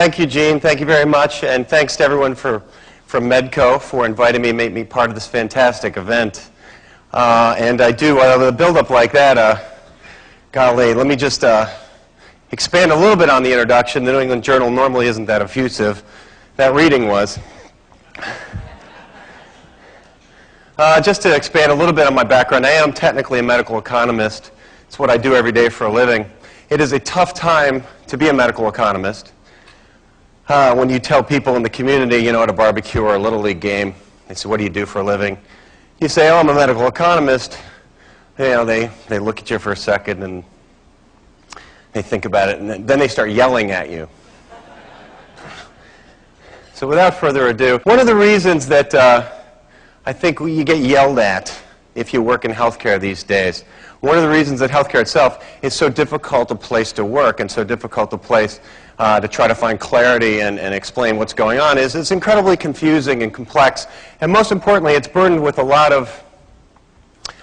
Thank you, Gene. Thank you very much. And thanks to everyone from Medco for inviting me and making me part of this fantastic event. And I do, with a build-up like that, golly, let me just expand a little bit on the introduction. The New England Journal normally isn't that effusive. That reading was. Just to expand a little bit on my background, I am technically a medical economist. It's what I do every day for a living. It is a tough time to be a medical economist. When you tell people in the community, you know, at a barbecue or a Little League game, they say, what do you do for a living? You say, oh, I'm a medical economist. You know, they look at you for a second and they think about it, and then they start yelling at you. So without further ado, one of the reasons that I think you get yelled at if you work in healthcare these days, one of the reasons that healthcare itself is so difficult a place to work and so difficult a place to try to find clarity and explain what's going on is it's incredibly confusing and complex, and most importantly, it's burdened with a lot of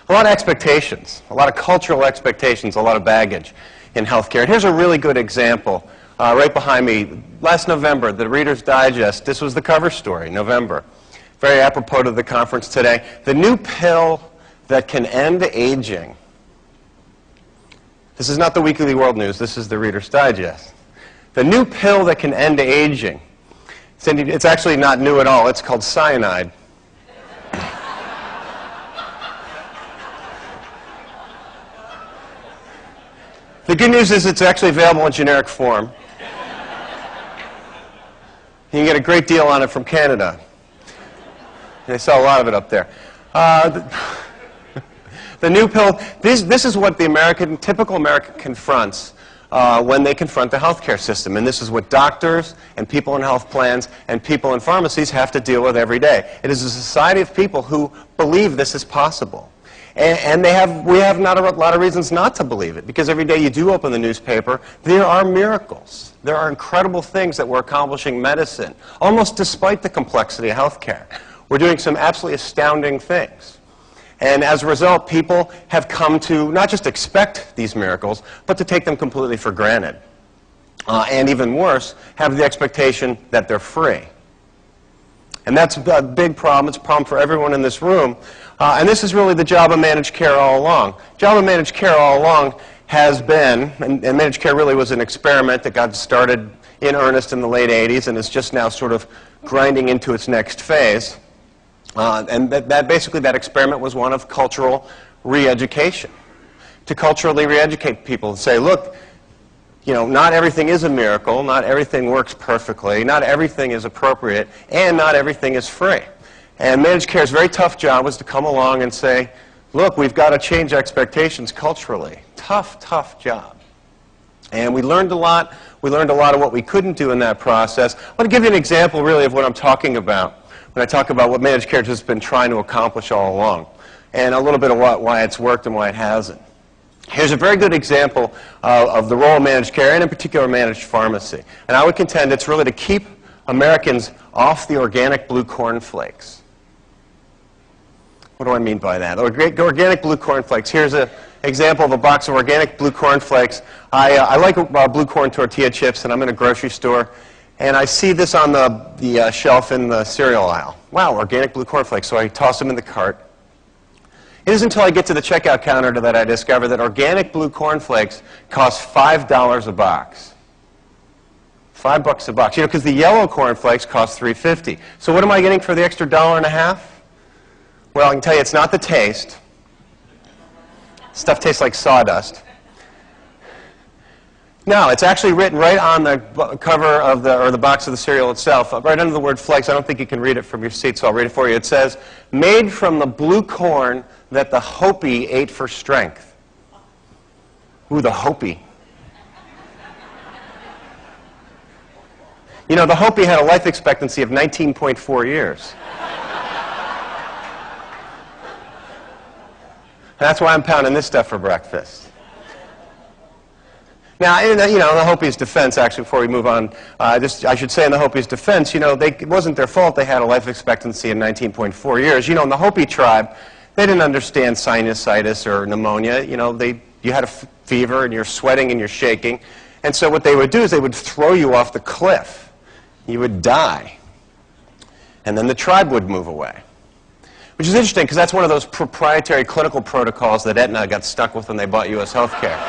expectations, a lot of cultural expectations, a lot of baggage in healthcare. And here's a really good example right behind me. Last November, the Reader's Digest, this was the cover story, November. Very apropos to the conference today. The new pill that can end aging. This is not the Weekly World News, this is the Reader's Digest. The new pill that can end aging. It's actually not new at all. It's called cyanide. The good news is it's actually available in generic form. You can get a great deal on it from Canada. They sell a lot of it up there. The new pill, this is what the typical American confronts when they confront the healthcare system. And this is what doctors and people in health plans and people in pharmacies have to deal with every day. It is a society of people who believe this is possible. And we have not a lot of reasons not to believe it, because every day you do open the newspaper, there are miracles. There are incredible things that we're accomplishing in medicine, almost despite the complexity of healthcare. We're doing some absolutely astounding things. And as a result, people have come to not just expect these miracles, but to take them completely for granted. And even worse, have the expectation that they're free. And that's a big problem. It's a problem for everyone in this room. And this is really the job of managed care all along. The job of managed care all along has been, and managed care really was an experiment that got started in earnest in the late 80s and is just now sort of grinding into its next phase. And basically that experiment was one of cultural re-education. To culturally re-educate people and say, look, you know, not everything is a miracle, not everything works perfectly, not everything is appropriate, and not everything is free. And managed care's very tough job was to come along and say, look, we've got to change expectations culturally. Tough, tough job. And we learned a lot. We learned a lot of what we couldn't do in that process. I want to give you an example, really, of what I'm talking about when I talk about what managed care has been trying to accomplish all along, and a little bit of why it's worked and why it hasn't. Here's a very good example of the role of managed care, and in particular managed pharmacy. And I would contend it's really to keep Americans off the organic blue corn flakes. What do I mean by that? Organic blue corn flakes. Here's an example of a box of organic blue corn flakes. I like blue corn tortilla chips, and I'm in a grocery store, and I see this on the shelf in the cereal aisle. Wow, organic blue corn flakes. So I toss them in the cart. It isn't until I get to the checkout counter that I discover that organic blue corn flakes cost $5 a box. $5 a box. You know, because the yellow corn flakes cost $3.50. So what am I getting for the extra $1.50? Well, I can tell you it's not the taste. Stuff tastes like sawdust. No, it's actually written right on the cover of the box of the cereal itself, right under the word flakes. I don't think you can read it from your seat, so I'll read it for you. It says, made from the blue corn that the Hopi ate for strength. Ooh, the Hopi. You know, the Hopi had a life expectancy of 19.4 years. That's why I'm pounding this stuff for breakfast. Now, you know, in the Hopi's defense, actually, before we move on, I should say in the Hopi's defense, you know, it wasn't their fault they had a life expectancy of 19.4 years. You know, in the Hopi tribe, they didn't understand sinusitis or pneumonia. You know, you had a fever and you're sweating and you're shaking. And so what they would do is they would throw you off the cliff. you would die. And then the tribe would move away. Which is interesting, because that's one of those proprietary clinical protocols that Aetna got stuck with when they bought U.S. healthcare.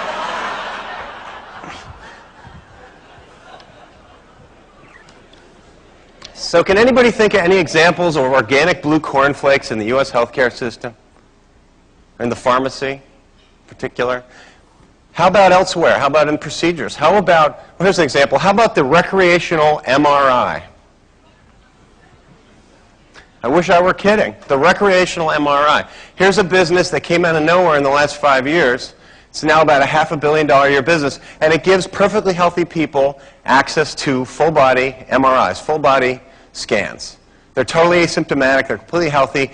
So can anybody think of any examples of organic blue cornflakes in the U.S. healthcare system? In the pharmacy, in particular? How about elsewhere? How about in procedures? How about, well, here's an example. How about the recreational MRI? I wish I were kidding. The recreational MRI. Here's a business that came out of nowhere in the last 5 years. It's now about a $500 million a year business, and it gives perfectly healthy people access to full-body MRIs, full-body scans. They're totally asymptomatic. They're completely healthy.